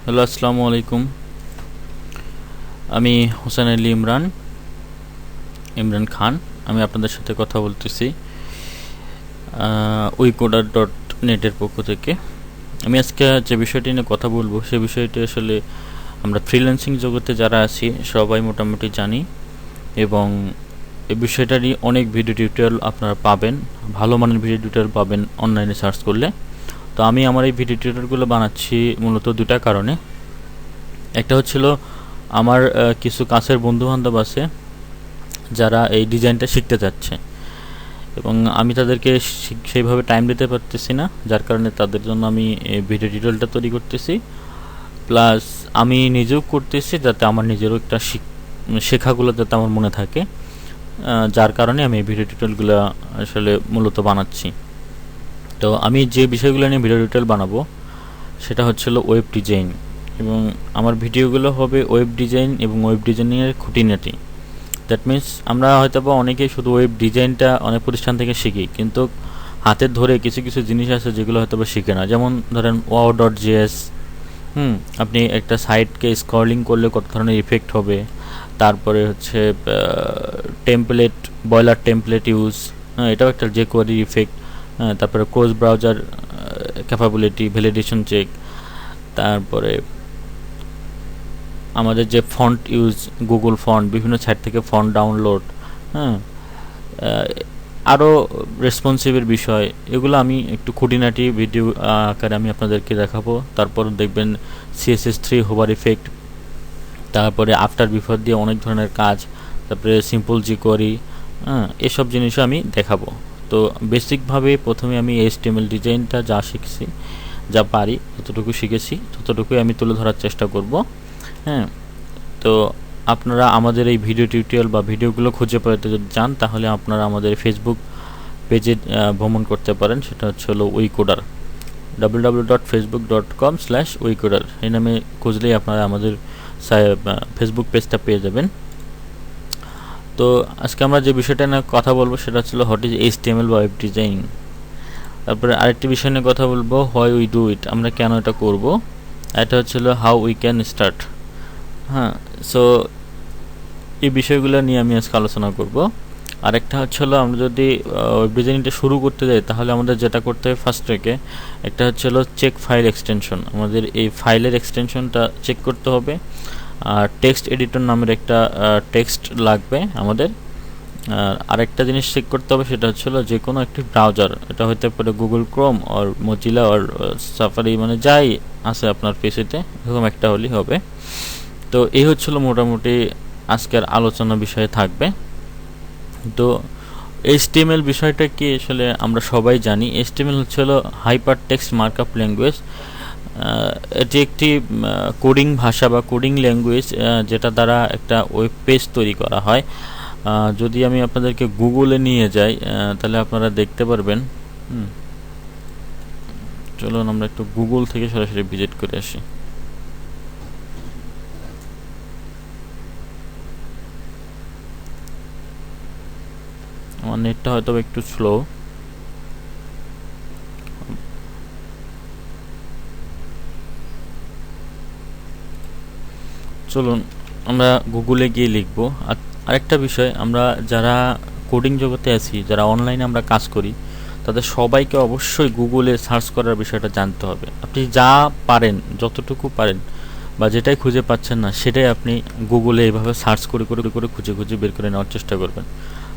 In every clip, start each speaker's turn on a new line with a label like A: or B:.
A: Hello, আসসালামু আলাইকুম। আমি হোসেন আলী ইমরান খান। আমি আপনাদের সাথে কথা বলতেছি uicoder.net-এর পক্ষ থেকে। আমি আজকে যে বিষয়টি নিয়ে কথা বলবো সে বিষয়টি আসলে আমরা ফ্রিল্যান্সিং জগতে যারা আছি সবাই মোটামুটি জানি, এবং এই বিষয়টারই অনেক ভিডিও টিউটোরিয়াল আপনারা পাবেন, ভালো মানের ভিডিও টিউটোরিয়াল পাবেন অনলাইনে সার্চ করলে। তো আমি আমার এই ভিডিও টিউটোরিয়ালগুলো বানাচ্ছি মূলত দুটা কারণে। একটা হচ্ছিল আমার কিছু কাছের বন্ধুবান্ধব আছে যারা এই ডিজাইনটা শিখতে চাচ্ছে, এবং আমি তাদেরকে সেইভাবে টাইম দিতে পারতেছি না, যার কারণে তাদের জন্য আমি এই ভিডিও টিউটোরিয়ালটা তৈরি করতেছি। প্লাস আমি নিজেও করতেছি যাতে আমার নিজেরও একটা শেখাগুলো যাতে আমার মনে থাকে, যার কারণে আমি এই ভিডিও টিউটোরিয়ালগুলো আসলে মূলত বানাচ্ছি। তো আমি যে বিষয়গুলো নিয়ে ভিডিও টিউটোরিয়াল বানাবো সেটা হচ্ছিল ওয়েব ডিজাইন, এবং আমার ভিডিওগুলো হবে ওয়েব ডিজাইন এবং ওয়েব ডিজাইনিংয়ের খুঁটিনাটি। দ্যাট মিন্স আমরা হয়তো বা অনেকেই শুধু ওয়েব ডিজাইনটা অনেক প্রতিষ্ঠান থেকে শিখি, কিন্তু হাতে ধরে কিছু কিছু জিনিস আছে যেগুলো হয়তো বা শিখে না। যেমন ধরেন wow.js, আপনি একটা সাইটকে স্ক্রলিং করলে কত ধরনের ইফেক্ট হবে। তারপরে হচ্ছে টেমপ্লেট, বয়লার টেমপ্লেট ইউজ, এটাও একটা যে কোয়ারি ইফেক্ট। তারপরে cross browser capability, validation check, তারপরে আমাদের যে ফন্ট ইউজ, গুগল ফন্ট, বিভিন্ন সাইট থেকে ফন্ট ডাউনলোড, হ্যাঁ, আরও রেসপন্সিভের বিষয়, এগুলো আমি একটু খুঁটিনাটি ভিডিও আকারে আমি আপনাদেরকে দেখাবো। তারপর দেখবেন CSS3 হোভার ইফেক্ট, তারপরে আফটার বিফোর দিয়ে অনেক ধরনের কাজ, তারপরে সিম্পল জিকোয়ারি, এসব জিনিসও আমি দেখাবো। তো বেসিকভাবে প্রথমে আমি HTML ডিজাইনটা যা শিখছি, যা পারি, যতটুকু শিখেছি ততটুকুই আমি তুলে ধরার চেষ্টা করব। হ্যাঁ, তো আপনারা আমাদের এই ভিডিও টিউটোরিয়াল বা ভিডিওগুলো খুঁজে পেতে যদি চান তাহলে আপনারা আমাদের ফেসবুক পেজে ভ্রমণ করতে পারেন। সেটা হচ্ছে হলো উইকোডার, www.facebook.com/uicoder, এই নামে খুঁজলেই আপনারা আমাদের ফেসবুক পেজটা পেয়ে যাবেন। তো আজকে আমরা যে বিষয়টা নিয়ে কথা বলবো সেটা হচ্ছিল হোয়াট ইজ HTML বা ওয়েব ডিজাইন। তারপরে আরেকটি বিষয় নিয়ে কথা বলবো, হোয়াই উই ডু ইট, আমরা কেন এটা করব। এটা হচ্ছিল হাউ উই ক্যান স্টার্ট। হ্যাঁ, সো এই বিষয়গুলো নিয়ে আমি আজকে আলোচনা করব। আরেকটা হচ্ছিল আমরা যদি ওয়েব ডিজাইনটা শুরু করতে যাই তাহলে আমাদের যেটা করতে হবে ফার্স্ট থেকে, একটা হচ্ছিল চেক ফাইল এক্সটেনশন। আমাদের এই ফাইলের এক্সটেনশনটা চেক করতে হবে, আর টেক্সট এডিটর নামের একটা টেক্সট লাগবে আমাদের। আর আরেকটা জিনিস চেক করতে হবে, সেটা হচ্ছিল যে কোনো একটি ব্রাউজার, এটা হতে পারে গুগল ক্রোম আর মজিলা আর সাফারি, মানে যাই আছে আপনার পিসিতে এরকম একটা হলেই হবে। তো এই হচ্ছিল মোটামুটি আজকের আলোচনা বিষয়ে থাকবে। তো HTML বিষয়টা কি আসলে আমরা সবাই জানি। HTML হচ্ছিল হাইপার টেক্সট মার্কআপ ল্যাঙ্গুয়েজ। এটি একটি কোডিং ভাষা বা কোডিং ল্যাঙ্গুয়েজ, যেটা দ্বারা একটা ওয়েব পেজ তৈরি করা হয়। যদি আমি আপনাদেরকে গুগলে নিয়ে যাই তাহলে আপনারা দেখতে পারবেন। চলুন আমরা একটু গুগল থেকে সরাসরি ভিজিট করে আসি। আমার নেটটা হয়তো একটু স্লো। চলুন আমরা গুগলে গিয়ে লিখব। আরেকটা বিষয়, আমরা যারা কোডিং জগতে আছি, যারা অনলাইনে আমরা কাজ করি, তাদের সবাইকে অবশ্যই গুগলে সার্চ করার বিষয়টা জানতে হবে। আপনি যা পারেন, যতটুকু পারেন, বা যেটাই খুঁজে পাচ্ছেন না সেটাই আপনি গুগলে এইভাবে সার্চ করে করে করে খুঁজে খুঁজে বের করে নেওয়ার চেষ্টা করবেন।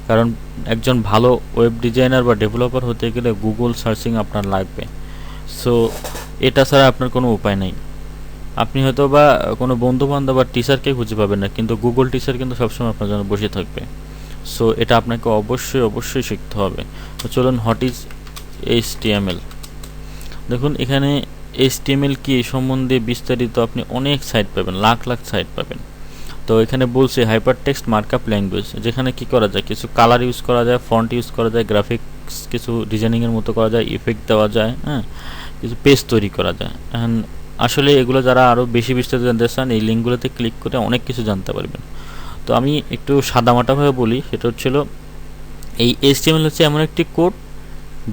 A: কারণ একজন ভালো ওয়েব ডিজাইনার বা ডেভেলপার হতে গেলে গুগল সার্চিং আপনার লাগবে। সো এটা ছাড়া আপনার কোনো উপায় নেই। আপনি হয়তো বা কোনো বন্ধু বান্ধব বা টিচারকে খুঁজে পাবেন না, কিন্তু গুগল টিচার কিন্তু সবসময় আপনার জন্য বসে থাকবে। সো এটা আপনাকে অবশ্যই অবশ্যই শিখতে হবে। তো চলুন, হোয়াট ইজ HTML। দেখুন এখানে HTML কি এই সম্বন্ধে বিস্তারিত আপনি অনেক সাইট পাবেন, লাখ লাখ সাইট পাবেন। তো এখানে বলছে হাইপার টেক্সট মার্কআপ ল্যাঙ্গুয়েজ, যেখানে কি করা যায়, কিছু কালার ইউজ করা যায়, ফন্ট ইউজ করা যায়, গ্রাফিক্স কিছু ডিজাইনিংয়ের মতো করা যায়, ইফেক্ট দেওয়া যায়, কিছু পেজ তৈরি করা যায়। আসলে এগুলো যারা আরও বেশি বিস্তারিত জানতে চান এই লিঙ্কগুলোতে ক্লিক করে অনেক কিছু জানতে পারবেন। তো আমি একটু সাদামাটাভাবে বলি, সেটা হচ্ছিল এই HTML হচ্ছে এমন একটি কোড,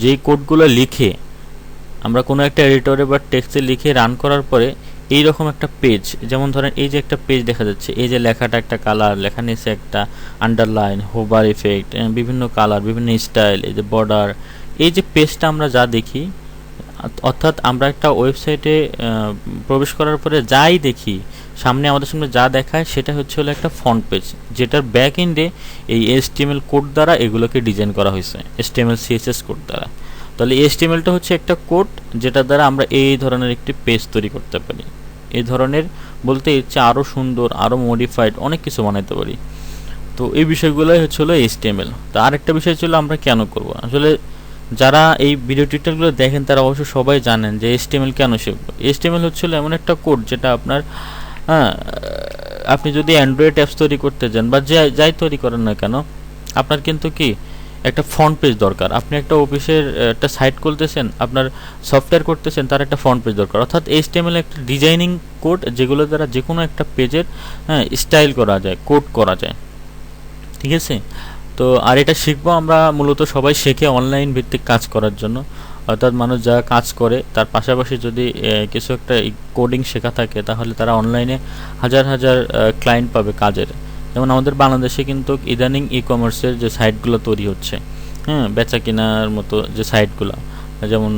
A: যেই কোডগুলো লিখে আমরা কোনো একটা এডিটরে বা টেক্সটে লিখে রান করার পরে এইরকম একটা পেজ, যেমন ধরেন এই যে একটা পেজ দেখা যাচ্ছে, এই যে লেখাটা একটা কালার, লেখা নিচে একটা আন্ডারলাইন, হোভার ইফেক্ট, বিভিন্ন কালার, বিভিন্ন স্টাইল, এই যে বর্ডার, এই যে পেজটা আমরা যা দেখি, অর্থাৎ আমরা একটা ওয়েবসাইটে প্রবেশ করার পরে যাই দেখি, সামনে আমাদের সামনে যা দেখায় সেটা হচ্ছে হলো একটা ফ্রন্ট পেজ, যেটার ব্যাক এন্ডে এই HTML কোড দ্বারা এগুলোকে ডিজাইন করা হয়েছে, HTML CSS কোড দ্বারা। তাহলে HTMLটা হচ্ছে একটা কোড যেটা দ্বারা আমরা এই ধরনের একটি পেজ তৈরি করতে পারি। এই ধরনের বলতে ইচ্ছে আরও সুন্দর, আরও মডিফাইড অনেক কিছু বানাতে পারি। তো এই বিষয়গুলোই হচ্ছে হলো HTML। তো আরেকটা বিষয় ছিল আমরা কেন করব, আসলে যারা এই ভিডিও টিউটোরিয়ালগুলো দেখেন তারা অবশ্য সবাই জানেন যে HTML কেন শিখব। HTML হচ্ছে এমন একটা কোড যেটা আপনার, হ্যাঁ, আপনি যদি অ্যান্ড্রয়েড অ্যাপস তৈরি করতে যান বা যাই তৈরি করেন না কেন, আপনার কিন্তু কি একটা ফ্রন্ট পেজ দরকার। আপনি একটা অফিসের একটা সাইট খুলতেছেন, আপনার সফটওয়্যার করতেছেন, তার একটা ফ্রন্ট পেজ দরকার। অর্থাৎ HTML একটা ডিজাইনিং কোড, যেগুলো দ্বারা যে কোনো একটা পেজের, হ্যাঁ, স্টাইল করা যায়, কোড করা যায়। ঠিক আছে, তো আর এটা শিখবো আমরা মূলত সবাই শেখে অনলাইন ভিত্তিক কাজ করার জন্য। অর্থাৎ মানুষ যা কাজ করে তার পাশাপাশি যদি কিছু একটা কোডিং শেখা থাকে, তাহলে তারা অনলাইনে হাজার হাজার ক্লায়েন্ট পাবে কাজের। যেমন আমাদের বাংলাদেশে কিন্তু ইদানিং কমার্সের যে সাইটগুলো তৈরি হচ্ছে, হ্যাঁ, বেচা কেনার মতো যে সাইটগুলো, যেমন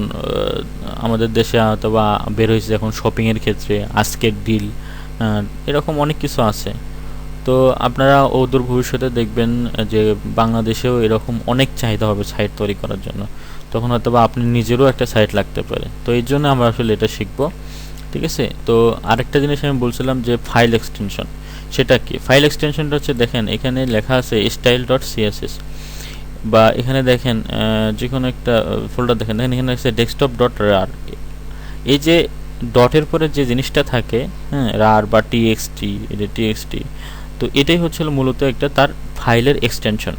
A: আমাদের দেশে অথবা বের হয়েছে এখন শপিংয়ের ক্ষেত্রে আজকের ডিল, এরকম অনেক কিছু আছে। তো আপনারা অদূর ভবিষ্যতে দেখবেন যে বাংলাদেশেও এরকম অনেক চাহিদা হবে সাইট তৈরি করার জন্য, তখন হয়তো বা আপনি নিজেরও একটা সাইট লাগতে পারে। তো এই জন্য আমরা আসলে এটা শিখব। ঠিক আছে, তো আরেকটা জিনিস আমি বলছিলাম যে ফাইল এক্সটেনশন, সেটা কি? ফাইল এক্সটেনশনটা হচ্ছে, দেখেন এখানে লেখা আছে style.css, বা এখানে দেখেন যে কোনো একটা ফোল্ডার দেখেন এখানে আছে desktop.rar। এই যে ডটের পরে যে জিনিসটা থাকে, হ্যাঁ, rar বা txt, তো এটাই হচ্ছে মূলত একটা তার ফাইলের এক্সটেনশন।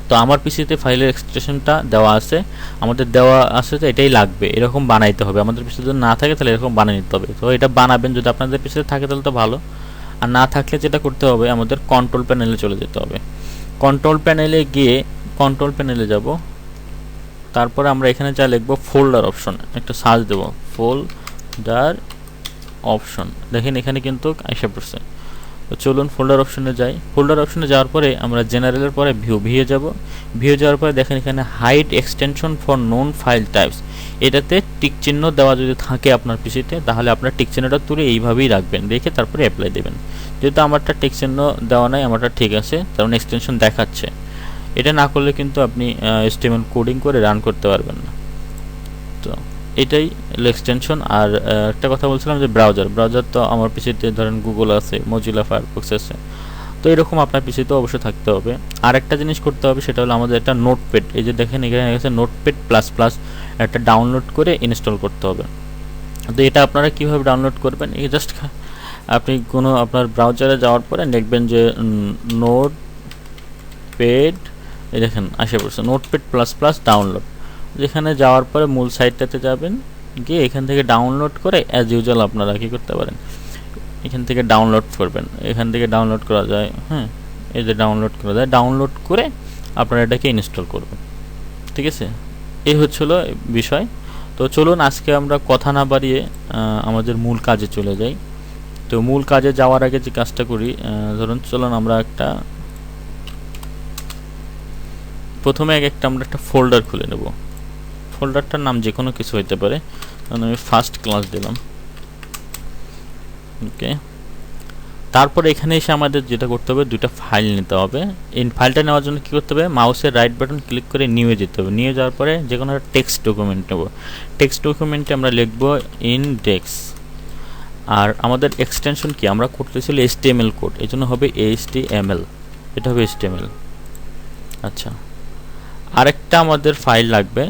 A: তো আমার পিসিতে ফাইলের এক্সটেনশনটা দেওয়া আছে, আমাদের দেওয়া আছে, তো এটাই লাগবে, এরকম বানাইতে হবে। আমাদের পিসিতে যদি না থাকে তাহলে এরকম বানিয়ে নিতে হবে। তো এটা বানাবেন, যদি আপনাদের পিসিতে থাকে তাহলে তো ভালো, আর না থাকলে যেটা করতে হবে, আমাদের কন্ট্রোল প্যানেলে চলে যেতে হবে। কন্ট্রোল প্যানেলে গিয়ে কন্ট্রোল প্যানেলে যাব, তারপরে আমরা এখানে যা লিখবো ফোল্ডার অপশন, একটা সার্চ দেব ফোল্ডার অপশন, দেখেন এখানে কিন্তু আইসা পড়ছে। তো চলুন ফোল্ডার অপশনে যাই। ফোল্ডার অপশনে যাওয়ার পরে আমরা জেনারেলের পরে ভিউয়ে যাব। ভিউ যাওয়ার পরে দেখেন এখানে hide extension for known file types, এটাতে টিক চিহ্ন দেওয়া যদি থাকে আপনার পিসিতে, তাহলে আপনার টিক চিহ্নটা তুলে এইভাবেই রাখবেন, রেখে তারপরে অ্যাপ্লাই দেবেন। যেহেতু আমারটা টিক চিহ্ন দেওয়া নাই, আমারটা ঠিক আছে, কারণ এক্সটেনশন দেখাচ্ছে। এটা না করলে কিন্তু আপনি HTML কোডিং করে রান করতে পারবেন না। তো এটাই এক্সটেনশন। আর একটা কথা বলছিলাম যে ব্রাউজার তো আমার পিসিতে ধরেন গুগল আছে, মজিলা ফায়ারফক্স আছে, তো এরকম আপনার পিসিতে অবশ্যই থাকতে হবে। আর একটা জিনিস করতে হবে, সেটা হলো আমাদের একটা নোটপ্যাড, এই যে দেখেন এখানে আছে নোটপ্যাড প্লাস প্লাস, একটা ডাউনলোড করে ইনস্টল করতে হবে। তো এটা আপনারা কীভাবে ডাউনলোড করবেন, এই জাস্ট আপনি কোনো আপনার ব্রাউজারে যাওয়ার পরে দেখবেন যে নোটপ্যাড, এই দেখেন আসে পড়ছে নোটপ্যাড প্লাস প্লাস ডাউনলোড। যেখানে যাওয়ার পরে মূল সাইটটাতে যাবেন, গিয়ে এখান থেকে ডাউনলোড করে অ্যাজ ইউজুয়াল আপনারা কী করতে পারেন, এখান থেকে ডাউনলোড করবেন। এখান থেকে ডাউনলোড করা যায়, হ্যাঁ, এই যে ডাউনলোড করা যায়, ডাউনলোড করে আপনারা এটাকে ইনস্টল করবেন। ঠিক আছে, এই হচ্ছিলো বিষয়। তো চলুন আজকে আমরা কথা না বাড়িয়ে আমাদের মূল কাজে চলে যাই। তো মূল কাজে যাওয়ার আগে যে কাজটা করি, ধরুন চলুন আমরা প্রথমে আমরা একটা ফোল্ডার খুলে নেব। ফোল্ডারটার নাম যে কোনো কিছু হইতে পারে, আমি ফার্স্ট ক্লাস দিলাম, ওকে। তারপরে এখানে এসে আমাদের যেটা করতে হবে, দুইটা ফাইল নিতে হবে। এই ফাইলটা নেওয়ার জন্য কী করতে হবে, মাউসের রাইট বাটন ক্লিক করে নিয়ে যেতে হবে। নিয়ে যাওয়ার পরে যে কোনো একটা টেক্সট ডকুমেন্ট নেব। টেক্সট ডকুমেন্টে আমরা লিখব ইনডেক্স। আর আমাদের এক্সটেনশন কি, আমরা করতেছিল HTML কোড, এই জন্য হবে HTML, এটা হবে HTML। আচ্ছা, আরেকটা আমাদের ফাইল লাগবে,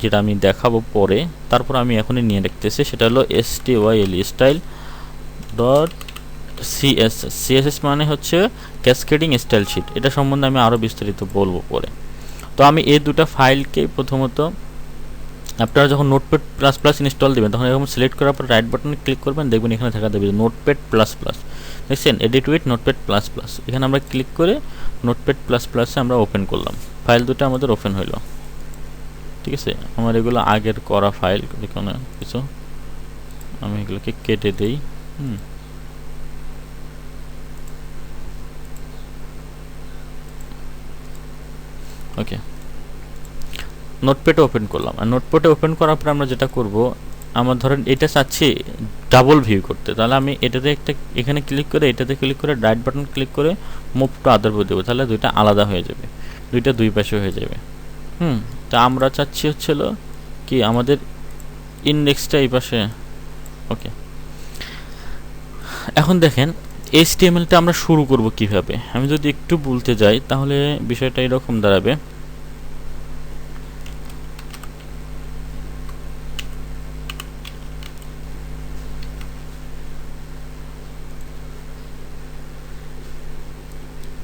A: যেটা আমি দেখাবো পরে, তারপর আমি এখনই নিয়ে রাখতেছি, সেটা হলো style.css মানে হচ্ছে ক্যাসকেডিং স্টাইল শিট। এটা সম্বন্ধে আমি আরও বিস্তারিত বলবো পরে। তো আমি এই দুটো ফাইলকে প্রথমত, আপনারা যখন নোটপ্যাড প্লাস প্লাস ইনস্টল দেবেন, তখন এরকম সিলেক্ট করার পর রাইট বাটনে ক্লিক করবেন, দেখবেন এখানে দেখা দেবে নোটপ্যাড প্লাস প্লাস, দেখছেন edit with notepad plus plus. এখানে আমরা ক্লিক করে নোটপ্যাড প্লাস প্লাসে আমরা ওপেন করলাম, ফাইল দুটো আমাদের ওপেন হইলো। ঠিক আছে, আমার এগুলো আগের করা ফাইল, কোনো কিছু আমি এগুলোকে কেটে দেই। ওকে, নোটপ্যাডে ওপেন করলাম। আর নোটপ্যাডে ওপেন করার পর আমরা যেটা করব, আমার ধরেন এটা চাচ্ছি ডাবল ভিউ করতে, তাহলে আমি এটাতে একটা এখানে ক্লিক করে এটাতে ক্লিক করে রাইট বাটন ক্লিক করে মুভ টু আদার ভিউ দেবো, তাহলে দুইটা আলাদা হয়ে যাবে, দুইটা দুই পাশে হয়ে যাবে। তা আমরা চাচ্ছি হচ্ছিল কি আমাদের ইন্ডেক্সটা এই পাশে। ওকে, এখন দেখেন HTML-টা আমরা শুরু করব কিভাবে। আমি যদি একটু বলতে যাই তাহলে বিষয়টা এরকম দাঁড়াবে।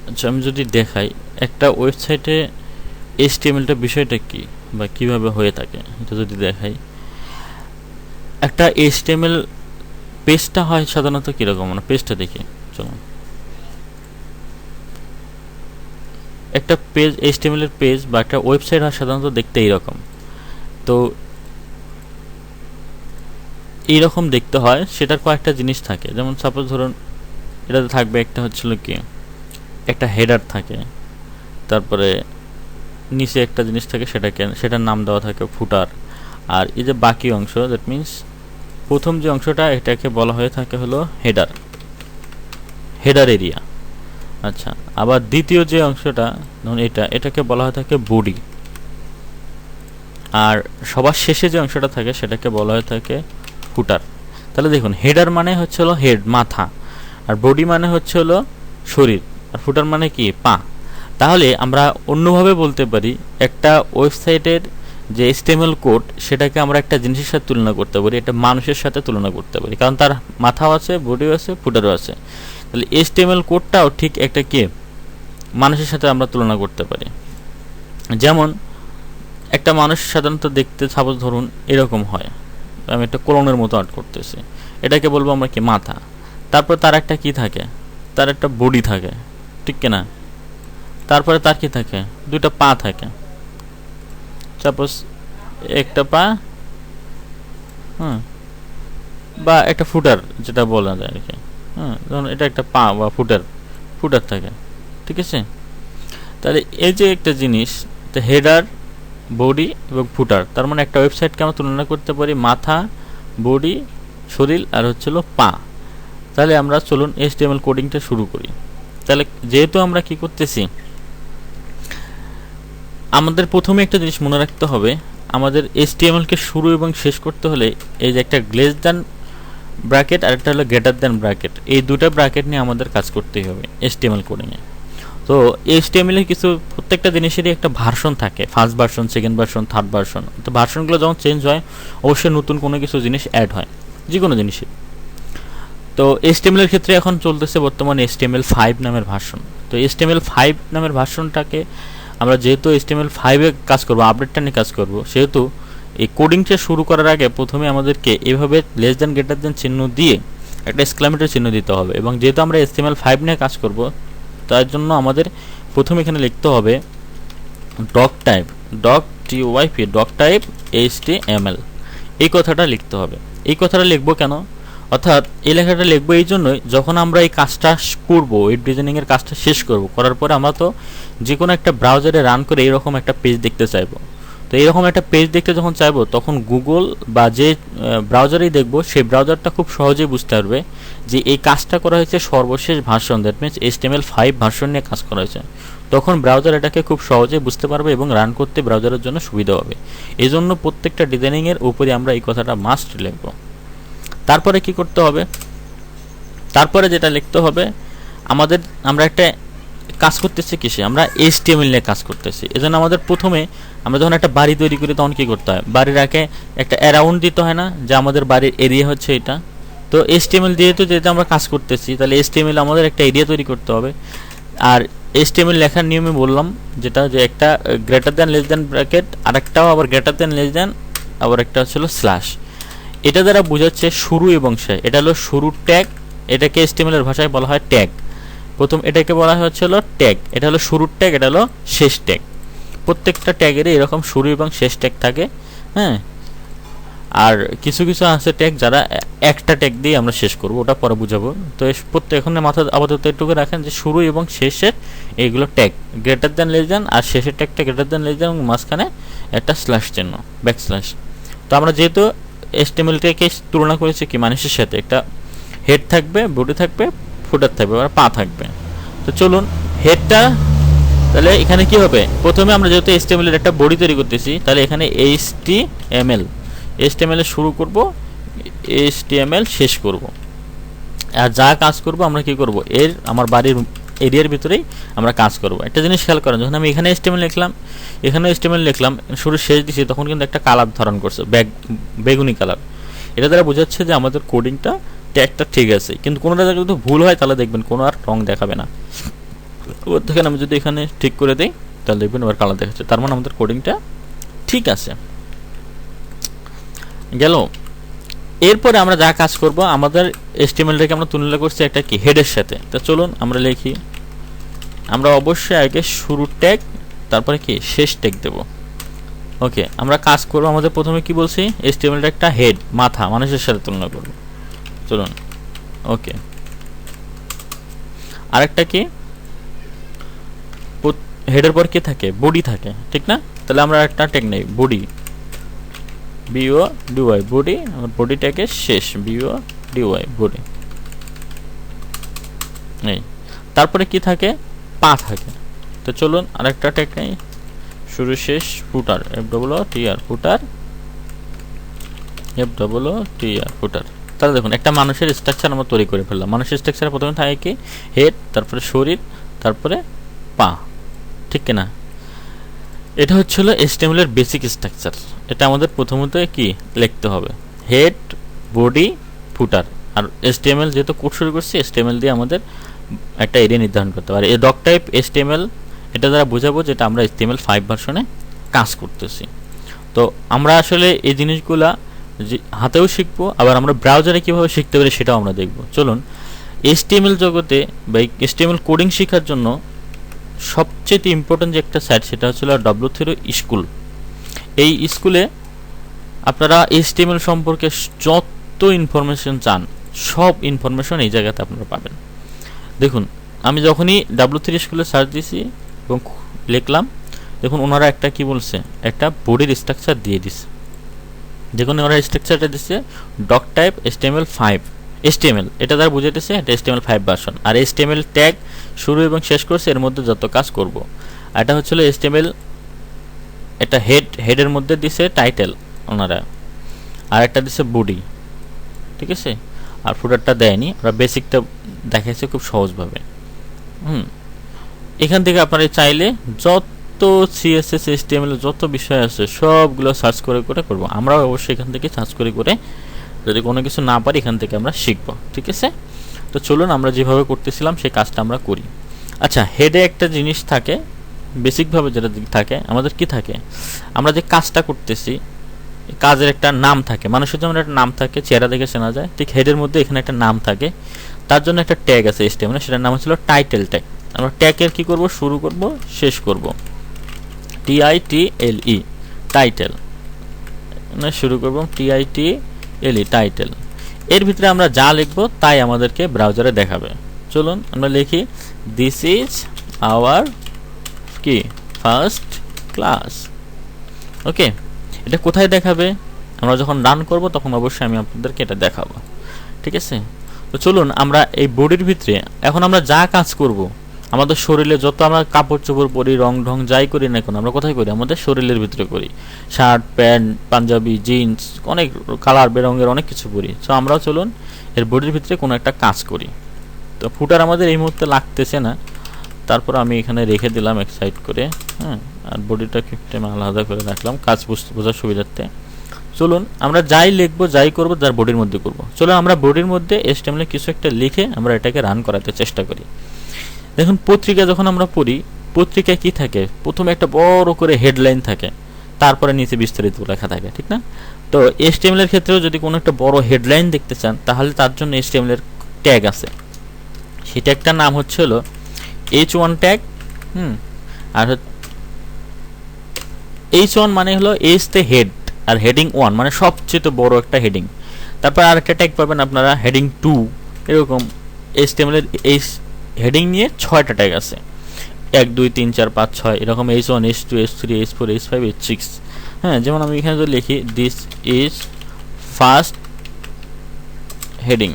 A: আচ্ছা, আমি যদি দেখাই একটা ওয়েবসাইটে HTML-টা বিষয়টা কি বা কিভাবে হয়ে থাকে, এটা যদি দেখাই, একটা HTML পেজটা হয় সাধারণত কিরকম, মানে পেজটা দেখি চলুন। একটা পেজ HTML এর পেজ বা একটা ওয়েবসাইট হয় সাধারণত দেখতে এইরকম। তো এইরকম দেখতে হয়, সেটার কয়েকটা জিনিস থাকে। যেমন সাপোজ ধরুন এটাতে থাকবে একটা হচ্ছিল কি একটা হেডার থাকে, তারপরে নিচে একটা জিনিস থাকে সেটার নাম দেওয়া থাকে ফুটার, আর এই যে বাকি অংশ, দ্যাট মিন্স প্রথম যে অংশটা এটাকে বলা হয়ে থাকে হলো হেডার এরিয়া। আচ্ছা, আবার দ্বিতীয় যে অংশটা ধরুন এটাকে বলা হয়ে থাকে বডি, আর সবার শেষে যে অংশটা থাকে সেটাকে বলা হয়ে থাকে ফুটার। তাহলে দেখুন হেডার মানে হচ্ছে হলো হেড মাথা, আর বডি মানে হচ্ছে হলো শরীর, আর ফুটার মানে কি পা। তাহলে আমরা অন্যভাবে বলতে পারি একটা ওয়েবসাইটের যে HTML কোড সেটাকে আমরা একটা জিনিসের সাথে তুলনা করতে পারি, একটা মানুষের সাথে তুলনা করতে পারি, কারণ তার মাথাও আছে, বডিও আছে, ফুটারও আছে। তাহলে HTML কোডটাও ঠিক একটা কি মানুষের সাথে আমরা তুলনা করতে পারি। যেমন একটা মানুষ সাধারণত দেখতে সাপোজ ধরুন এরকম হয়, আমি একটা কোলনের মতো আর্ট করতেছি, এটাকে বলবো আমরা কি মাথা। তারপর তার একটা কি থাকে, তার একটা বডি থাকে, ঠিক কিনা? তারপরে তার কি থাকে, দুইটা পা থাকে, সাপোজ একটা পা, বা একটা ফুটার যেটা বলা যায় আর কি, ধরুন এটা একটা পা বা ফুটার থাকে, ঠিক আছে? তাহলে এই যে একটা জিনিস, হেডার, বডি এবং ফুটার, তার মানে একটা ওয়েবসাইটকে আমরা তুলনা করতে পারি মাথা, বডি, শরীর আর হচ্ছিল পা। তাহলে আমরা চলুন HTML কোডিংটা শুরু করি। তাহলে যেহেতু আমরা কি করতেছি, আমাদের প্রথমে একটা জিনিস মনে রাখতে হবে, আমাদের HTML-কে শুরু এবং শেষ করতে হলে এই যে একটা লেস দ্যান ব্র্যাকেট আর একটা হলো গ্রেটার দ্যান ব্র্যাকেট, এই দুটো ব্র্যাকেট নিয়ে আমাদের কাজ করতেই হবে HTML কোডিংয়ে। তো HTML-এর কিছু প্রত্যেকটা জিনিসেরই একটা ভার্সন থাকে, first version, second version, third version. তো ভার্সনগুলো যখন চেঞ্জ হয় অবশ্যই নতুন কোনো কিছু জিনিস অ্যাড হয়, যে কোনো জিনিসে। তো HTML-এর ক্ষেত্রে এখন চলতেছে বর্তমানে HTML5 নামের ভার্সন। তো HTML5 নামের ভার্সনটাকে আমরা যেহেতু HTML5-এ কাজ করবো, আপডেটটা নিয়ে কাজ করবো, সেহেতু এই কোডিংটা শুরু করার আগে প্রথমে আমাদেরকে এভাবে লেস দ্যান গ্রেটার দ্যান চিহ্ন দিয়ে একটা এক্সক্লামেটর চিহ্ন দিতে হবে। এবং যেহেতু আমরা HTML5 নিয়ে কাজ করব, তার জন্য আমাদের প্রথমে এখানে লিখতে হবে ডক টাইপ HTML, এই কথাটা লিখতে হবে। এই কথাটা লিখবো কেন, অর্থাৎ এই লেখাটা লিখবো এই জন্যই, যখন আমরা এই কাজটা করবো, এই ডিজাইনিংয়ের কাজটা শেষ করব, করার পরে আমরা তো যে কোনো একটা ব্রাউজারে রান করে এইরকম একটা পেজ দেখতে চাইবো। তো এইরকম একটা পেজ দেখতে যখন চাইবো, তখন গুগল বা যে ব্রাউজারেই দেখবো, সেই ব্রাউজারটা খুব সহজেই বুঝতে পারবে যে এই কাজটা করা হয়েছে সর্বশেষ version, that means HTML5 version নিয়ে কাজ করা হয়েছে। তখন ব্রাউজার এটাকে খুব সহজেই বুঝতে পারবে এবং রান করতে ব্রাউজারের জন্য সুবিধা হবে। এই জন্য প্রত্যেকটা ডিজাইনিংয়ের উপরে আমরা এই কথাটা মাস্ট লিখব। তারপরে কি করতে হবে, তারপরে যেটা লিখতে হবে, আমরা একটা কাজ করতেছি কিসে, আমরা HTML নিয়ে কাজ করতেছি। এজন্য আমাদের প্রথমে আমরা যখন একটা বাড়ি তৈরি করি তখন কি করতে হয়, বাড়ির আগে একটা অ্যারাউন্ড দিতে হয় না, যে আমাদের বাড়ির এরিয়া হচ্ছে এটা। তো HTML যেহেতু আমরা কাজ করতেছি, তাহলে HTML আমাদের একটা এরিয়া তৈরি করতে হবে। আর HTML লেখার নিয়মে বললাম যেটা, যে একটা greater than less than bracket, আর একটাও আবার গ্রেটার দ্যান লেস দ্যান, আবার একটা হচ্ছিল স্ল্যাশ। এটা দ্বারা বোঝাচ্ছে শুরু এবং শেষ। এটা হলো শুরুর ট্যাগ, এটাকে HTML এর ভাষায় বলা হয় ট্যাগ। প্রথম এটাকে বলা হচ্ছিল ট্যাগ, এটা হলো শুরুর ট্যাগ, এটা হলো শেষ ট্যাগ। প্রত্যেকটা ট্যাগেরই এরকম শুরু এবং শেষ ট্যাগ থাকে। আর কিছু কিছু আছে ট্যাগ যারা একটা ট্যাগ দিয়ে আমরা শেষ করব, ওটা পরে বুঝাবো। তো প্রত্যেক এখন মাথা আপাতত একটুকু রাখেন যে শুরু এবং শেষের এইগুলো tag, greater than less than, আর শেষের ট্যাগটা গ্রেটার দ্যান লেস দ্যান এবং মাঝখানে একটা স্ল্যাশ চিহ্ন, ব্যাক স্ল্যাশ। তো আমরা যেহেতু HTML-টাকে তুলনা করেছি কি মানুষের সাথে, একটা হেড থাকবে, বডি থাকবে, ফুটার থাকবে, আর পা থাকবে। তো চলুন হেডটা, তাহলে এখানে কি হবে, প্রথমে আমরা যেহেতু HTML এর একটা বডি তৈরি করতেছি, তাহলে এখানে HTML এ শুরু করব, HTML শেষ করব, আর যা কাজ করব আমরা কি করব, আমার বাড়ির এরিয়ার ভিতরেই আমরা কাজ করব। একটা জিনিস খেয়াল করেন, যখন আমি এখানে HTML লিখলাম, এখানে HTML লিখলাম, শুরু শেষ দিছি, তখন কিন্তু একটা কালার ধারণ করছে, বেগুনি কালার। এটা দ্বারা বোঝাচ্ছে যে আমাদের কোডিংটা, ট্যাগটা ঠিক আছে। কিন্তু কোনোটা জায়গায় যদি ভুল হয় তাহলে দেখবেন কোনো আর রং দেখাবে না। দেখেন আমি যদি এখানে ঠিক করে দিই তাহলে দেখবেন এবার কালার দেখাচ্ছে, তার মানে আমাদের কোডিংটা ঠিক আছে। গেল। এরপরে আমরা যা কাজ করব, আমাদের HTML-টাকে আমরা তুলনা করছি একটা কি হেডের সাথে। তো চলুন আমরা লিখি, আমরা অবশ্যই আগে শুরু ট্যাগ, তারপরে কি শেষ ট্যাগ দেব। ওকে, আমরা কাজ করব, আমাদের প্রথমে কি বলছি, HTML-টা একটা হেড, মাথা, মানুষের সাথে তুলনা করব। চলুন, ওকে। আরেকটা কি, হেডের পর কি থাকে, বডি থাকে, ঠিক না? তাহলে আমরা একটা ট্যাগ নেই, বডি, BODY, বডি, আর বডিটাকে শেষ, BODY, বডি। এই তারপরে কি থাকে, পা থাকে। তো চলুন আরেকটা ট্যাগ নেই, শুরু শেষ, ফুটার, FOOTR, ফুটার, FOOTR, ফুটার। তাহলে দেখুন একটা মানুষের স্ট্রাকচার আমরা তৈরি করে ফেললাম। মানুষের স্ট্রাকচারে প্রথমে থাকে কি হেড, তারপরে শরীর, তারপরে পা, ঠিক কিনা? এটা হচ্ছিল HTML এর বেসিক স্ট্রাকচার। এটা আমাদের প্রথমত কি লিখতে হবে, হেড, বডি, ফুটার। আর HTML যেহেতু কোড শুরু করছি, HTML দিয়ে আমাদের একটা এরিয়া নির্ধারণ করতে হবে। আর এই ডক টাইপ HTML, এটা দ্বারা বোঝাবো যেটা আমরা HTML5 ভার্সনে কাজ করতেছি। তো আমরা আসলে এই জিনিসগুলা হাতেও শিখবো, আবার আমরা ব্রাউজারে কীভাবে শিখতে পারি সেটাও আমরা দেখব। চলুন, HTML জগতে বা HTML কোডিং শেখার জন্য সবচেয়ে ইম্পর্টেন্ট যে একটা সাইট, সেটা হচ্ছিল W3 স্কুল। এই স্কুলে আপনারা HTML সম্পর্কে যত ইনফরমেশন চান, সব ইনফরমেশন এই জায়গাতে আপনারা পাবেন। দেখুন, আমি যখনই W3 স্কুলে সার্চ দিছি এবং লিখলাম, দেখুন ওনারা একটা কি বলছে, একটা বডির স্ট্রাকচার দিয়ে দিছে। দেখুন ওরা স্ট্রাকচারটা দিচ্ছে ডক টাইপ HTML, এটা দ্বারা বুঝাইতেছে এটা HTML5 ভার্সন। আর HTML ট্যাগ শুরু এবং শেষ করছে, এর মধ্যে যত কাজ করব। এটা হচ্ছিল HTML, এটা হেডের মধ্যে দিছে টাইটেল ওনারা, আর একটা দিছে বডি, ঠিক আছে? আর ফুটারটা দেয়নি, ওরা বেসিকটা দেখাইছে খুব সহজভাবে। এখান থেকে আপনারা চাইলে যত CSS HTML যত বিষয় আছে সবগুলো সার্চ করে করে করব। আমরাও অবশ্যই এখান থেকে সার্চ করে করে, যদি কোনো কিছু না পারি এখান থেকে আমরা শিখব, ঠিক আছে? তো চলুন আমরা যেভাবে করতেছিলাম সেই কাজটা আমরা করি। আচ্ছা, হেডে একটা জিনিস থাকে, বেসিকভাবে যেটা থাকে, আমাদের কি থাকে, আমরা যে কাজটা করতেছি কাজের একটা নাম থাকে। মানুষের যেমন একটা নাম থাকে, চেহারা দেখে চেনা যায়, ঠিক হেডের মধ্যে এখানে একটা নাম থাকে। তার জন্য একটা ট্যাগ আছে HTML, সেটার নাম হচ্ছিল টাইটেল ট্যাগ। আমরা ট্যাগের কি করব, শুরু করব, শেষ করব, TITLE, টাইটেল, শুরু করব TITLE, টাইটেল। এর ভিতরে আমরা যা লিখব তাই আমাদেরকে ব্রাউজারে দেখাবে। চলুন আমরা লিখি, দিস ইজ আওয়ার কি ফার্স্ট ক্লাস। ওকে, এটা কোথায় দেখাবে, আমরা যখন রান করব তখন অবশ্যই আমি আপনাদেরকে এটা দেখাবো, ঠিক আছে? তো চলুন আমরা এই বডির ভিতরে এখন আমরা যা কাজ করব, আমাদের শরীরে যত আমরা কাপড় চোপড় পরি, রং ঢং যাই করি না কেন, আমরা কোথায় করি, আমাদের শরীরের ভিতরে করি। শার্ট, প্যান্ট, পাঞ্জাবি, জিন্স, অনেক কালার বেরঙের অনেক কিছু পরি। সো আমরাও চলুন এর বডির ভিতরে কোনো একটা কাজ করি। তো ফুটার আমাদের এই মুহূর্তে লাগতেছে না, তারপর আমি এখানে রেখে দিলাম এক সাইড করে, হ্যাঁ। আর বডিটা একটু আলাদা করে রাখলাম কাজ বোঝার সুবিধার্থে। চলুন আমরা যাই লিখবো, যাই করবো তার বডির মধ্যে করব। চলুন আমরা বডির মধ্যে HTML কিছু একটা লিখে আমরা এটাকে রান করাতে চেষ্টা করি। দেখুন পত্রিকা যখন আমরা পড়ি, পত্রিকায় কি থাকে, প্রথমে একটা বড় করে হেডলাইন থাকে, তারপরে নিচে বিস্তারিত লেখা থাকে, ঠিক না? তো HTML এর ক্ষেত্রেও যদি কোনো একটা বড় হেডলাইন দেখতে চান, তাহলে তার জন্য HTML এর ট্যাগ আছে। সেটা একটা নাম হচ্ছে হলো H1 ট্যাগ। আর H1 মানে হলো H তে হেড আর হেডিং 1 মানে সবচেয়ে বড় একটা হেডিং। তারপর আরেকটা ট্যাগ পাবেন আপনারা হেডিং 2, এরকম HTML এর এই হেডিং নিয়ে 6টা ট্যাগ আছে, 1 2 3 4 5 6 এরকম H1 H2 H3 H4 H5 H6। হ্যাঁ, যেমন আমি এখানে যদি লিখি দিস ইজ ফার্স্ট হেডিং,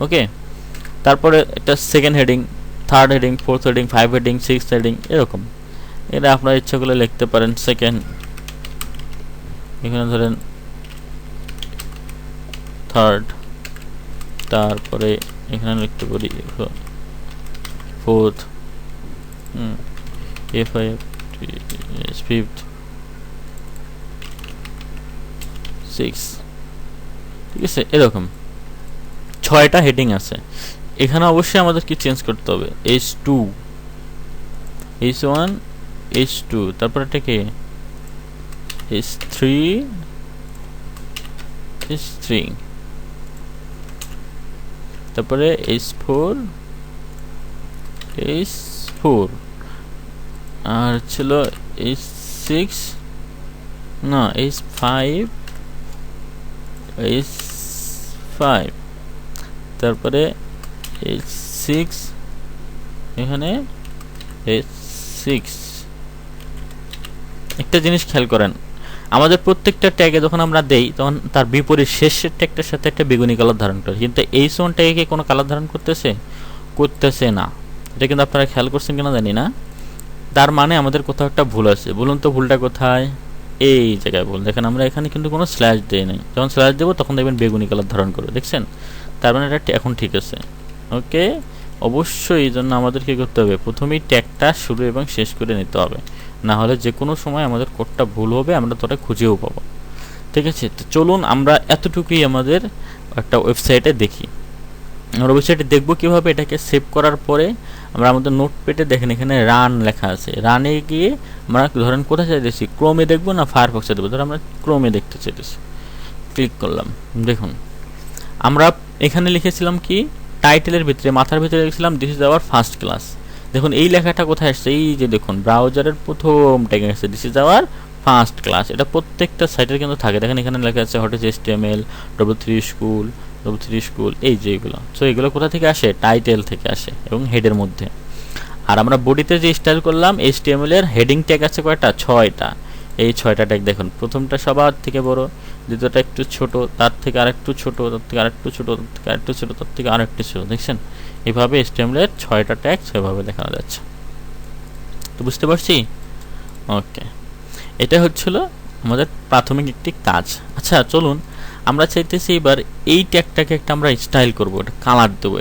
A: ওকে। তারপরে একটা second heading, third heading, fourth heading, 5 heading, 6 heading, এরকম। এটা আপনার ইচ্ছা করলে লিখতে পারেন সেকেন্ড, এখানে ধরেন থার্ড, তারপরে এখানে লিখতে পারি ফোর্থ, ফিফথ, 6, ঠিক আছে। এরকম 6টা হেডিং আছে। এখানে অবশ্যই আমাদের কি চেঞ্জ করতে হবে, H2 H1 H2, তারপর এটাকে H3 H3, তারপরে H4 H4, আর ছিল H6 না H5 H5, তারপরে H6, এখানে H6। একটা জিনিস খেয়াল করেন, আমাদের প্রত্যেকটা ট্যাগে যখন আমরা দেই তখন তার বিপরীত শেষের ট্যাগটার সাথে একটা বেগুনি কালার ধারণ করে, কিন্তু H1 ট্যাগে কোনো কালার ধারণ করতেছে না। এটা কিন্তু আপনারা খেয়াল করছেন কিনা জানি না। তার মানে আমাদের কোথাও একটা ভুল আছে। বলুন তো ভুলটা কোথায়? এই জায়গায় ভুল। দেখেন আমরা এখানে কিন্তু কোনো স্ল্যাশ দেই নাই, যখন স্ল্যাশ দেবো তখন দেখবেন বেগুনি কালার ধারণ করে, দেখছেন? তার মানে এটা এখন ঠিক আছে, ওকে। অবশ্যই এই জন্য আমাদের কী করতে হবে, প্রথমেই ট্যাগটা শুরু এবং শেষ করে নিতে হবে, না হলে যে কোনো সময় আমাদের কোডটা ভুল হবে, আমরা তোটা খুঁজেও পাবো, ঠিক আছে। তো চলুন আমরা এতটুকুই আমাদের একটা ওয়েবসাইটে দেখি। আমরা ওয়েবসাইটে দেখবো কীভাবে এটাকে সেভ করার পরে আমরা আমাদের নোটপ্যাডে দেখেন এখানে রান লেখা আছে, রানে গিয়ে আমরা ধরেন কোথায় চাইতেছি, ক্রোমে দেখবো না ফায়ারফক্সে দেখবো, ধর আমরা ক্রোমে দেখতে চাইতেছি, ক্লিক করলাম। দেখুন আমরা এখানে লিখেছিলাম কি, টাইটেলের ভিতরে মাথার ভিতরে লিখেছিলাম this is our first class. দেখুন এই লেখাটা কোথায় আসছে, এই যে দেখুন ব্রাউজারের প্রথম ট্যাগে আসছে this is our first class. এটা প্রত্যেকটা সাইটের কিন্তু থাকে, দেখেন এখানে লেখা আছে হোয়াট ইজ HTML, $3 স্কুল, এই যে এগুলো। সো এগুলো কোথা থেকে আসে, টাইটেল থেকে আসে এবং হেডের মধ্যে। আর আমরা বডিতে যে স্টাইল করলাম HTML এর হেডিং ট্যাগ আছে কয়টা, 6টা। এই 6টা ট্যাগ দেখুন, প্রথমটা সবার থেকে বড়, দ্বিতীয়টা একটু ছোট, তার থেকে আরেকটু ছোট, তার থেকে আরেকটু ছোট, তার থেকে আরেকটু ছোট, তার থেকে আরেকটু ছোট, দেখছেন? এইভাবে HTML এর 6টা ট্যাগ সেভাবে দেখানো যাচ্ছে। তো বুঝতে পারছি, ওকে। এটা হচ্ছিল আমাদের প্রাথমিক একটি কাজ। আচ্ছা চলুন আমরা চাইতেছি এবার এই ট্যাগটাকে একটা আমরা স্টাইল করবো, এটা কালার দেবো।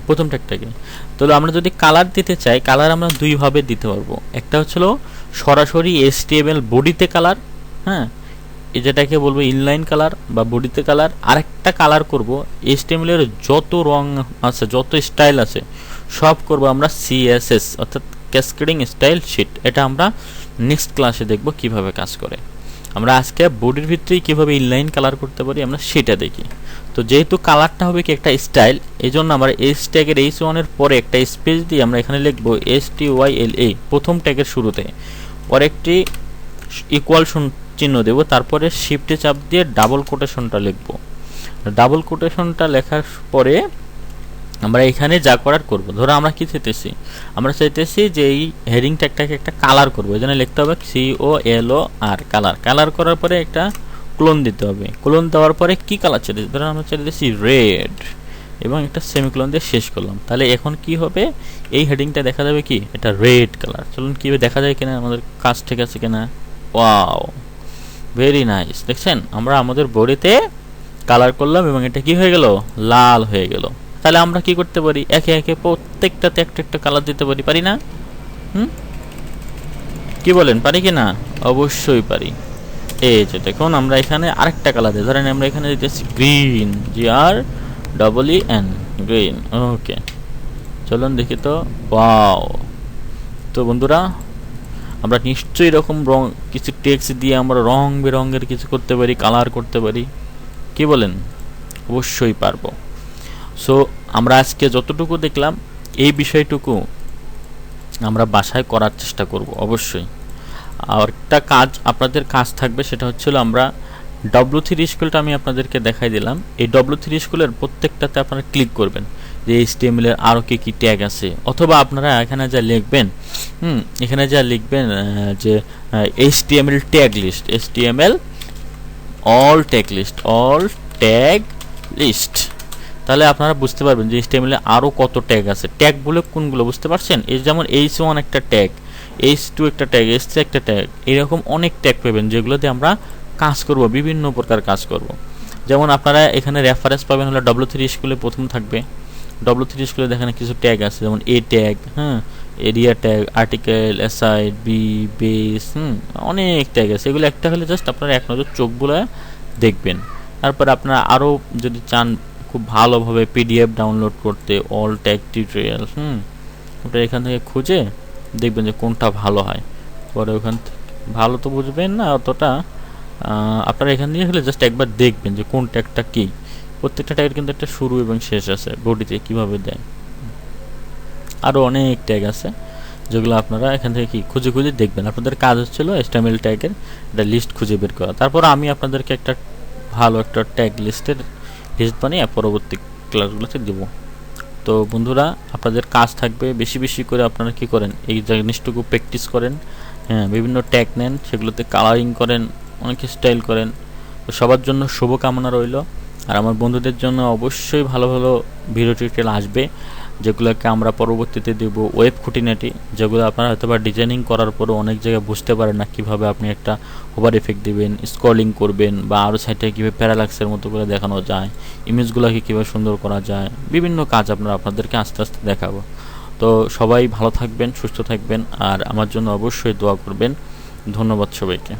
A: প্রথম ট্যাগটাকে তাহলে আমরা যদি কালার দিতে চাই, কালার আমরা দুইভাবে দিতে পারবো। একটা হচ্ছিল সরাসরি HTML বডিতে কালার, হ্যাঁ, যেটাকে বলবো ইনলাইন কালার বা বডিতে কালার। আরেকটা কালার করব HTML এর যত রং আছে, যত স্টাইল আছে সব করব আমরা CSS, অর্থাৎ ক্যাসকেডিং স্টাইল শিট। এটা আমরা নেক্সট ক্লাসে দেখব কিভাবে কাজ করে। আমরা আজকে বডির ভিতরেই কিভাবে ইনলাইন কালার করতে পারি আমরা সেটা দেখি। তো যেহেতু কালারটা হবে কি একটা স্টাইল, এই জন্য আমরা এস ট্যাগের H1 এর পরে একটা স্পেস দিয়ে আমরা এখানে লিখব STYLA প্রথম ট্যাগের শুরুতে, পরে একটি ইকুয়াল চিহ্ন দেব, তারপরে শিফটে চাপ দিয়ে ডাবল কোটেশনটা লিখব। ডাবল কোটেশনটা লেখার পরে আমরা এখানে যা করার করব। ধরো আমরা কি চাইতেছি, আমরা চাইতেছি যে এই হেডিং ট্যাগটাকে একটা কালার করব, এই জন্য লিখতে হবে COLOR কালার। কালার করার পরে একটা ক্লোন দিতে হবে। ক্লোন দেওয়ার পরে কি কালার চাইতেছি, ধরো আমরা চাইতেছি রেড, এবং একটা সেমিক্লোন দিয়ে শেষ করলাম। তাহলে এখন কি হবে, এই হেডিংটা দেখা যাবে কি, এটা রেড কালার। চলুন কিভাবে দেখা যায় কিনা, আমাদের কাজ ঠিক আছে কিনা। Wow, very nice. দেখছেন আমরা আমাদের বডিতে কালার করলাম এবং এটা কি হয়ে গেল, লাল হয়ে গেল। তাহলে আমরা কি করতে পারি, একে একে প্রত্যেকটাতে একটা একটা কালার দিতে পারি, পারি না? কি বলেন, পারি কি না? অবশ্যই পারি। এই যে দেখুন আমরা এখানে আরেকটা কালার দিই, ধরেন আমরা এখানে দিতেছি গ্রিন, GREEN, গ্রিন, ওকে। চলুন দেখি তো। ওয়াও, তো বন্ধুরা আমরা নিশ্চয়ই এরকম রং কিছু টেক্সট দিয়ে আমরা রং বেরঙের কিছু করতে পারি, কালার করতে পারি। কি বলেন? অবশ্যই পারবো। সো আমরা আজকে যতটুকু দেখলাম এই বিষয়টুকু আমরা বাসায় করার চেষ্টা করব অবশ্যই। আর একটা কাজ আপনাদের কাজ থাকবে, সেটা হচ্ছিল আমরা W3 স্কুলটা আমি আপনাদেরকে দেখাই দিলাম। এই W3 স্কুলের প্রত্যেকটাতে আপনারা ক্লিক করবেন যে HTML এর আরও কি ট্যাগ আছে, অথবা আপনারা এখানে যা লিখবেন, এখানে যা লিখবেন যে HTML tag list, HTML all tag list, তাহলে আপনারা বুঝতে পারবেন যে HTML এ আরও কত ট্যাগ আছে। ট্যাগ বলে কোনগুলো বুঝতে পারছেন? এই যেমন H1 একটা ট্যাগ, H2 একটা ট্যাগ, H3 একটা ট্যাগ, এরকম অনেক ট্যাগ পাবেন যেগুলোতে আমরা কাজ করব, বিভিন্ন প্রকার কাজ করব। যেমন আপনারা এখানে রেফারেন্স পাবেন হলো W3 স্কুলে প্রথম থাকবে। W3 স্কুলে দেখেন কিছু ট্যাগ আছে, যেমন A tag, area tag, article, aside, base, অনেক ট্যাগ আছে। এগুলো একটা হলে জাস্ট আপনারা এক নজর চোখ বুলায় দেখবেন। তারপর আপনারা আরও যদি চান খুব ভালোভাবে PDF ডাউনলোড করতে, অল ট্যাগ টিউটোরিয়াল, ওটা এখান থেকে খুঁজে দেখবেন যে কোনটা ভালো হয়। পরে ওখান থেকে ভালো তো বুঝবেন না অতটা, আপনারা এখান দিয়ে হলে জাস্ট একবার দেখবেন যে কোন ট্যাগটা কী। প্রত্যেকটা ট্যাগের কিন্তু একটা শুরু এবং শেষ আছে, বডিতে কীভাবে দেয়। আরও অনেক ট্যাগ আছে যেগুলো আপনারা এখান থেকে খুঁজে দেখবেন। আপনাদের কাজ হচ্ছিল HTML ট্যাগের একটা লিস্ট খুঁজে বের করা। তারপর আমি আপনাদেরকে একটা ভালো একটা ট্যাগ লিস্টের লিস্ট বানিয়ে পরবর্তী ক্লাসগুলোতে দেব। তো বন্ধুরা, আপনাদের কাজ থাকবে বেশি বেশি করে আপনারা কি করেন, এই জিনিসটুকু প্র্যাকটিস করেন, বিভিন্ন ট্যাগ নেন, সেগুলোতে কালারিং করেন, অনেক স্টাইল করেন। তো সবার জন্য শুভকামনা রইল। আর আমার বন্ধুদের জন্য অবশ্যই ভালো ভালো ভিডিও টিউটোরিয়াল আসবে, যেগুলোকে আমরা পরবর্তীতে দেব ওয়েব খুঁটিনাটি, যেগুলো আপনারা হয়তো বা ডিজাইনিং করার পরও অনেক জায়গায় বুঝতে পারেন না কীভাবে আপনি একটা ওভার এফেক্ট দেবেন, স্ক্রলিং করবেন, বা আরও সাইডে কীভাবে প্যারালাক্সের মতো করে দেখানো যায়, ইমেজগুলোকে কীভাবে সুন্দর করা যায়, বিভিন্ন কাজ আপনাদেরকে আস্তে আস্তে দেখাবো। তো সবাই ভালো থাকবেন, সুস্থ থাকবেন, আর আমার জন্য অবশ্যই দোয়া করবেন। ধন্যবাদ সবাইকে।